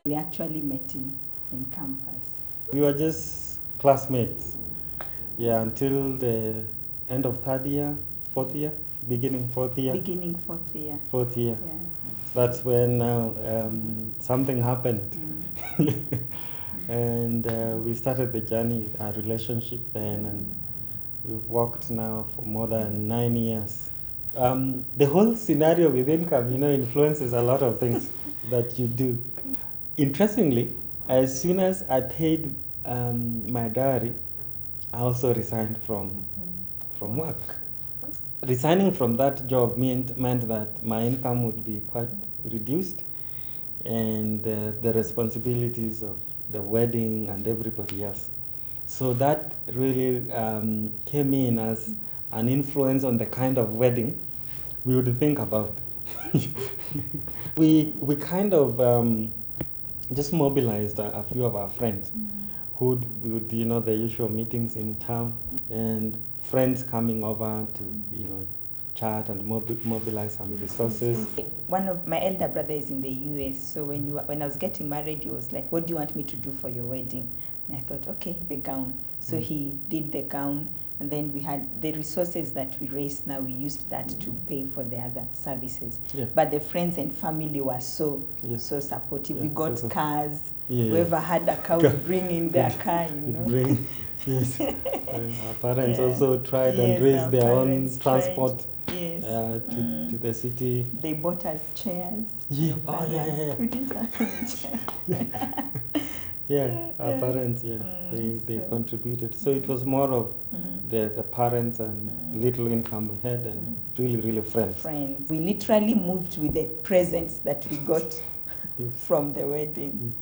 We actually met in campus. We were just classmates, until the end of third year, fourth year, beginning fourth year. Beginning fourth year. Fourth year. Yeah. That's when something happened. And we started the journey, our relationship then, and we've worked now for more than 9 years. The whole scenario with income, influences a lot of things that you do. Interestingly, as soon as I paid my diary, I also resigned from work. Resigning from that job meant that my income would be quite reduced, and the responsibilities of the wedding and everybody else. So that really came in as an influence on the kind of wedding we would think about. we kind of just mobilized a few of our friends who would, the usual meetings in town, and friends coming over to, chat and mobilize some resources. One of my elder brother is in the US, so when I was getting married, he was like, "What do you want me to do for your wedding?" And I thought, okay, the gown. So he did the gown, and then we had the resources that we raised. Now we used that to pay for the other services. Yeah. But the friends and family were so supportive. We got cars. Whoever had a car would bring in their car. Yes. Our parents also tried and raised their own transport. To the city. They bought us chairs. Yeah. We didn't have any chairs. Our parents, they contributed. So it was more of the parents and little income we had, and really friends. We literally moved with the presents that we got from the wedding,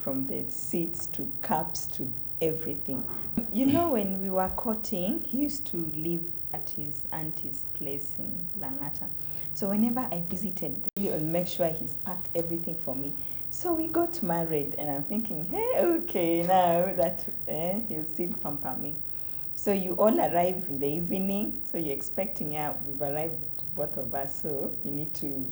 from the seats to cups to everything. When we were courting, he used to live at his auntie's place in Langata. So whenever I visited, he'll make sure he's packed everything for me. So we got married, and I'm thinking, hey, okay, now that he'll still pamper me. So you all arrive in the evening, so you're expecting, we've arrived, both of us, so we need to,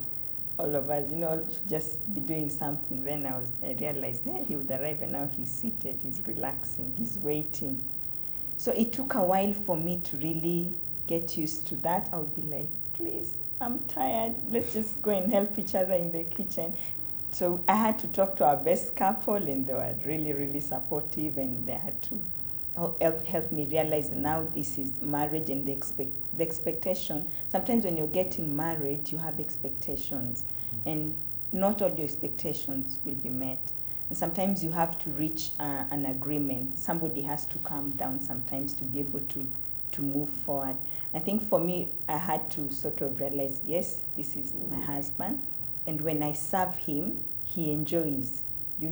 all of us, should just be doing something. Then I realized, he would arrive, and now he's seated, he's relaxing, he's waiting. So it took a while for me to really get used to that. I would be like, please, I'm tired. Let's just go and help each other in the kitchen. So I had to talk to our best couple, and they were really supportive, and they had to help me realize now this is marriage and the expectation. Sometimes when you're getting married, you have expectations, and not all your expectations will be met. And sometimes you have to reach an agreement. Somebody has to calm down sometimes to be able to move forward. I think for me, I had to sort of realize, yes, this is my husband. And when I serve him, he enjoys, he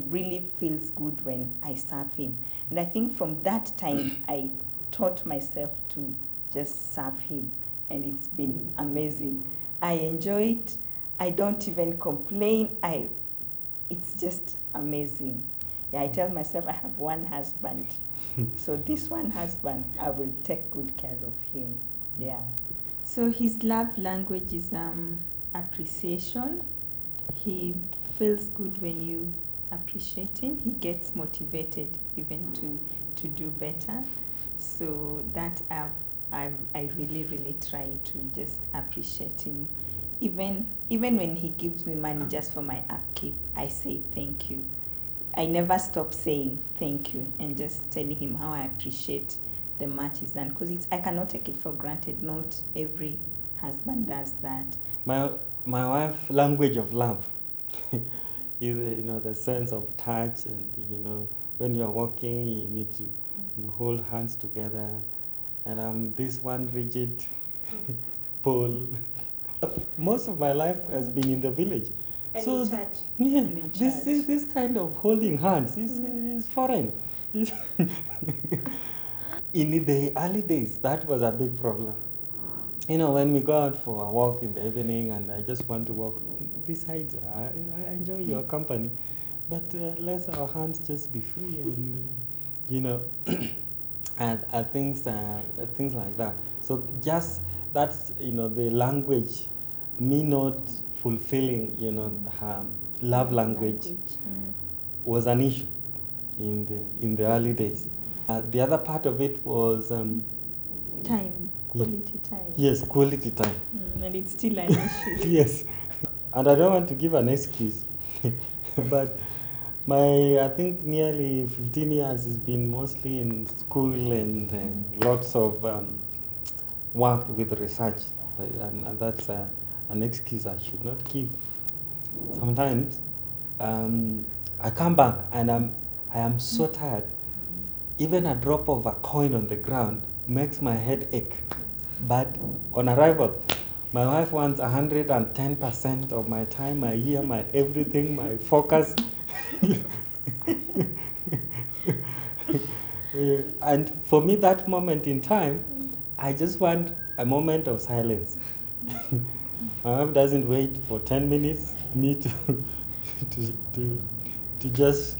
really feels good when I serve him. And I think from that time, I taught myself to just serve him. And it's been amazing. I enjoy it. I don't even complain. It's just amazing. I tell myself I have one husband. So this one husband, I will take good care of him. So his love language is appreciation. He feels good when you appreciate him. He gets motivated even to do better. So that I really try to just appreciate him. Even when he gives me money just for my upkeep, I say thank you. I never stop saying thank you and just telling him how I appreciate the much he's done, because I cannot take it for granted. Not every husband does that. My wife's language of love is the sense of touch, and when you're walking, you need to hold hands together, and I'm this one rigid pole. Most of my life has been in the village. And so in church. This kind of holding hands is foreign. In the early days, that was a big problem. When we go out for a walk in the evening, and I just want to walk beside her, I enjoy your company, but let our hands just be free, and and things like that. So just that's the language, me not fulfilling, her love language was an issue in the early days. The other part of it was time, quality time. Yes, quality time. And it's still an issue. Yes, and I don't want to give an excuse, but I think nearly 15 years has been mostly in school and lots of work with research, and that's an excuse I should not give. Sometimes I come back and I am so tired. Even a drop of a coin on the ground makes my head ache. But on arrival, my wife wants 110% of my time, my year, my everything, my focus. And for me, that moment in time, I just want a moment of silence. My wife doesn't wait for 10 minutes, me to just,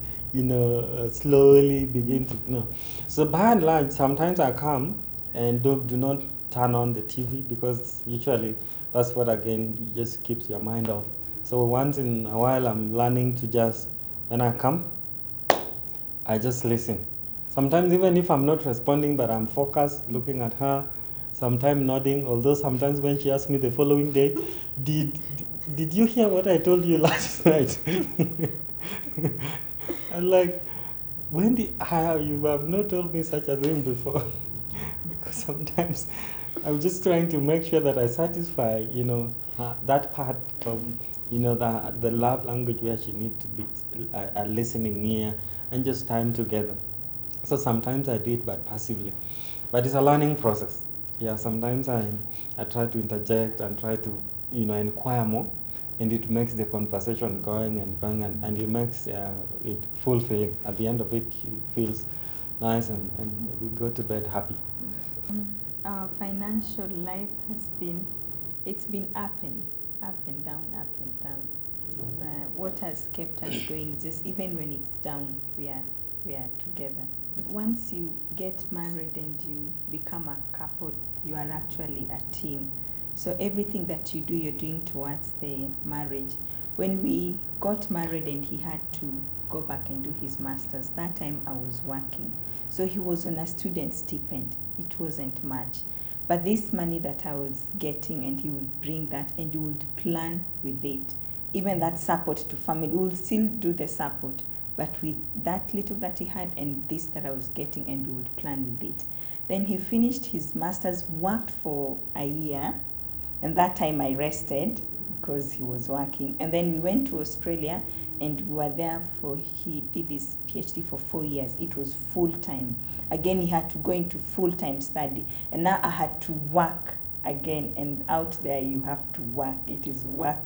slowly begin to, no. So by and large, sometimes I come and do not turn on the TV, because usually that's what, again, just keeps your mind off. So once in a while, I'm learning to just, when I come, I just listen. Sometimes even if I'm not responding, but I'm focused, looking at her, sometimes nodding, although sometimes when she asks me the following day, did you hear what I told you last night? I'm like, Wendy, you have not told me such a thing before. Because sometimes I'm just trying to make sure that I satisfy, that part of, the love language where she needs to be a listening ear and just time together. So sometimes I do it, but passively. But it's a learning process. Yeah, sometimes I try to interject and try to, inquire more, and it makes the conversation going, and it makes it fulfilling. At the end of it, it feels nice, and we go to bed happy. Our financial life it's been up and down, up and down. What has kept us going, just even when it's down, we are together. Once you get married and you become a couple, you are actually a team. So everything that you do, you're doing towards the marriage. When we got married and he had to go back and do his master's, that time I was working. So he was on a student stipend. It wasn't much. But this money that I was getting, and he would bring that and he would plan with it. Even that support to family, we would still do the support, but with that little that he had and this that I was getting, and we would plan with it. Then he finished his master's, worked for a year, and that time I rested because he was working. And then we went to Australia, and we were there he did his PhD for 4 years. It was full time. Again, he had to go into full-time study. And now I had to work again, and out there you have to work. It is work.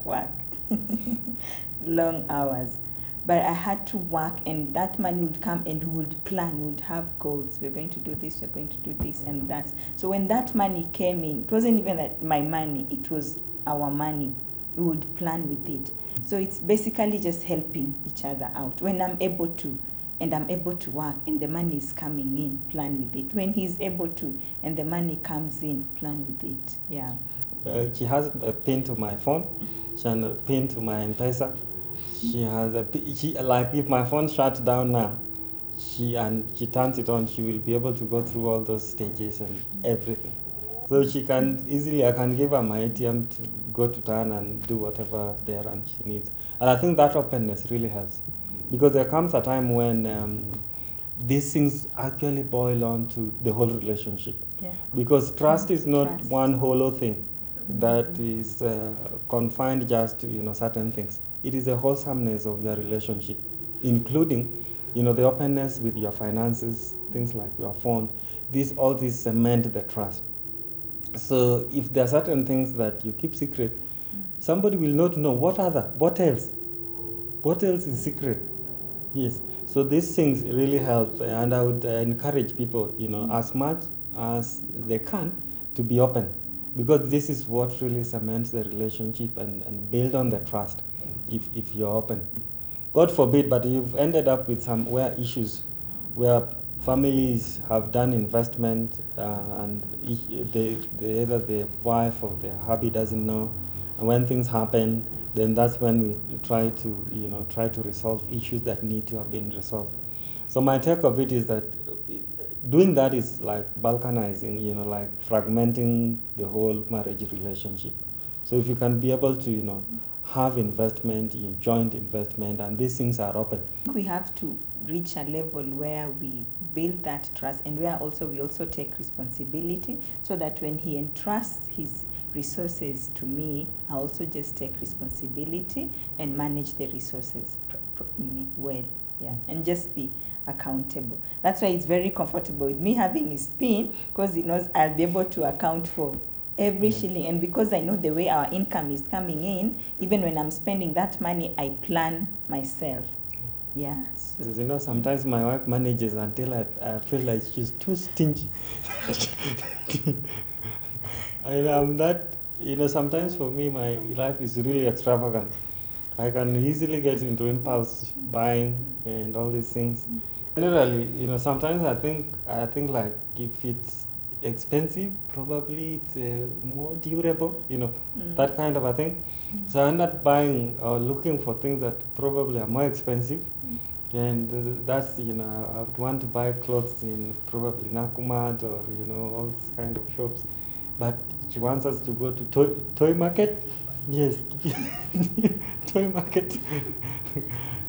Long hours. But I had to work, and that money would come, and we would plan, we would have goals. We're going to do this, we're going to do this, and that. So when that money came in, it wasn't even my money, it was our money. We would plan with it. So it's basically just helping each other out. When I'm able to, and I'm able to work, and the money is coming in, plan with it. When he's able to, and the money comes in, plan with it. Yeah. She has a pin to my phone. She has a pin to my M-Pesa. She has like if my phone shuts down now, she turns it on, she will be able to go through all those stages and everything. So she can easily, I can give her my ATM to go to town and do whatever there and she needs. And I think that openness really helps, because there comes a time when these things actually boil on to the whole relationship. Yeah. Because trust is not one hollow thing that is confined just to certain things. It is the wholesomeness of your relationship, including the openness with your finances, things like your phone. All these cement the trust. So if there are certain things that you keep secret, somebody will not know what else is secret. Yes. So these things really help, and I would encourage people, as much as they can, to be open, because this is what really cements the relationship and build on the trust. If you're open, God forbid, but you've ended up with some issues where families have done investment and either the wife or the hubby doesn't know, and when things happen, then that's when we try to resolve issues that need to have been resolved. So my take of it is that doing that is like balkanizing, like fragmenting the whole marriage relationship. So if you can be able to, have investment, joint investment, and these things are open. We have to reach a level where we build that trust, and where we also take responsibility, so that when he entrusts his resources to me, I also just take responsibility and manage the resources well, and just be accountable. That's why it's very comfortable with me having his PIN, because he knows I'll be able to account for every shilling, and because I know the way our income is coming in, even when I'm spending that money, I plan myself. Yeah. So. Sometimes my wife manages until I feel like she's too stingy. I'm that, sometimes for me, my life is really extravagant. I can easily get into impulse buying and all these things. Generally, sometimes I think like if it's expensive, probably it's more durable, that kind of a thing. So I end up buying or looking for things that probably are more expensive. And that's, I would want to buy clothes in probably Nakumat or, all these kind of shops. But she wants us to go to toy market. Yes, toy market.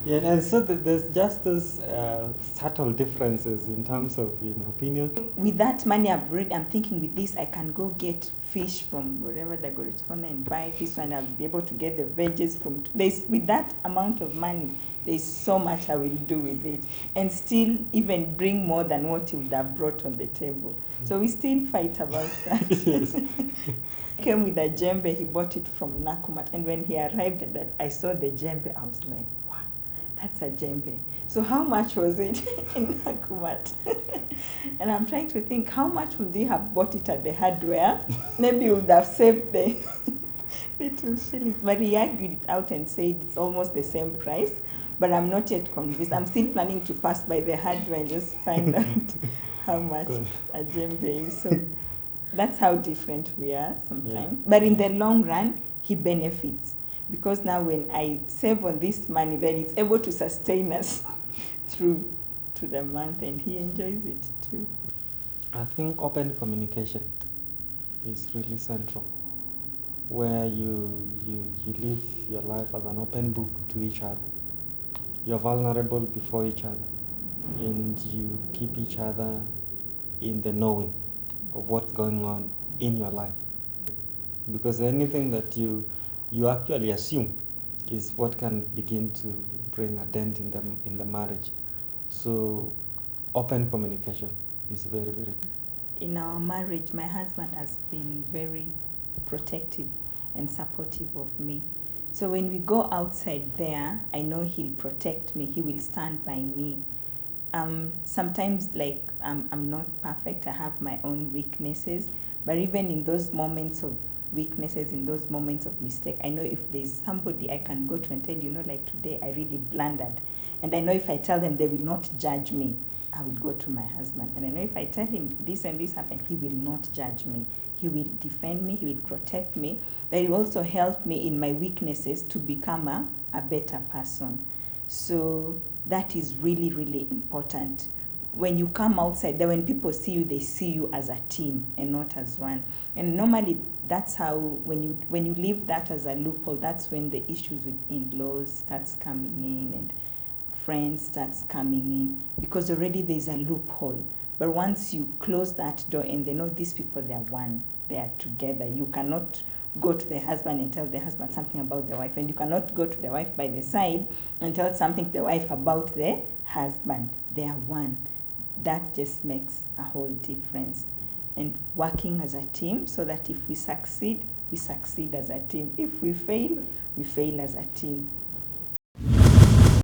Yeah, and so there's just those subtle differences in terms of opinion. With that money I'm thinking, with this I can go get fish from wherever the corner and buy this one. I'll be able to get the veggies from. With that amount of money, there's so much I will do with it, and still even bring more than what you would have brought on the table. So we still fight about that. Yes. Came with a djembe. He bought it from Nakumat, and when he arrived at that, I saw the djembe. I was like, wow, that's a djembe. So how much was it in Nakumat? And I'm trying to think, how much would they have bought it at the hardware? Maybe you would have saved the little shillings. But he argued it out and said it's almost the same price. But I'm not yet convinced. I'm still planning to pass by the hardware and just find out how much a djembe is. So that's how different we are sometimes. Yeah. But in the long run, he benefits. Because now when I save on this money, then it's able to sustain us through to the month, and he enjoys it too. I think open communication is really central, where you live your life as an open book to each other. You're vulnerable before each other, and you keep each other in the knowing of what's going on in your life. Because anything that you actually assume is what can begin to bring a dent in the marriage. So open communication is very, very. In our marriage, my husband has been very protective and supportive of me. So when we go outside there, I know he'll protect me. He will stand by me. Sometimes, like, I'm not perfect. I have my own weaknesses. But even in those moments of weaknesses, in those moments of mistake, I know if there's somebody I can go to and tell, like today I really blundered. And I know if I tell them, they will not judge me. I will go to my husband. And I know if I tell him this and this happened, he will not judge me. He will defend me. He will protect me. But he will also help me in my weaknesses to become a better person. So that is really, really important. When you come outside, then when people see you, they see you as a team and not as one. And normally that's how, when you leave that as a loophole, that's when the issues with in-laws starts coming in and friends starts coming in, because already there's a loophole. But once you close that door and they know these people, they're one, they are together. You cannot go to the husband and tell the husband something about the wife, and you cannot go to the wife by the side and tell something to the wife about the husband. They are one. That just makes a whole difference. And working as a team, so that if we succeed as a team. If we fail as a team.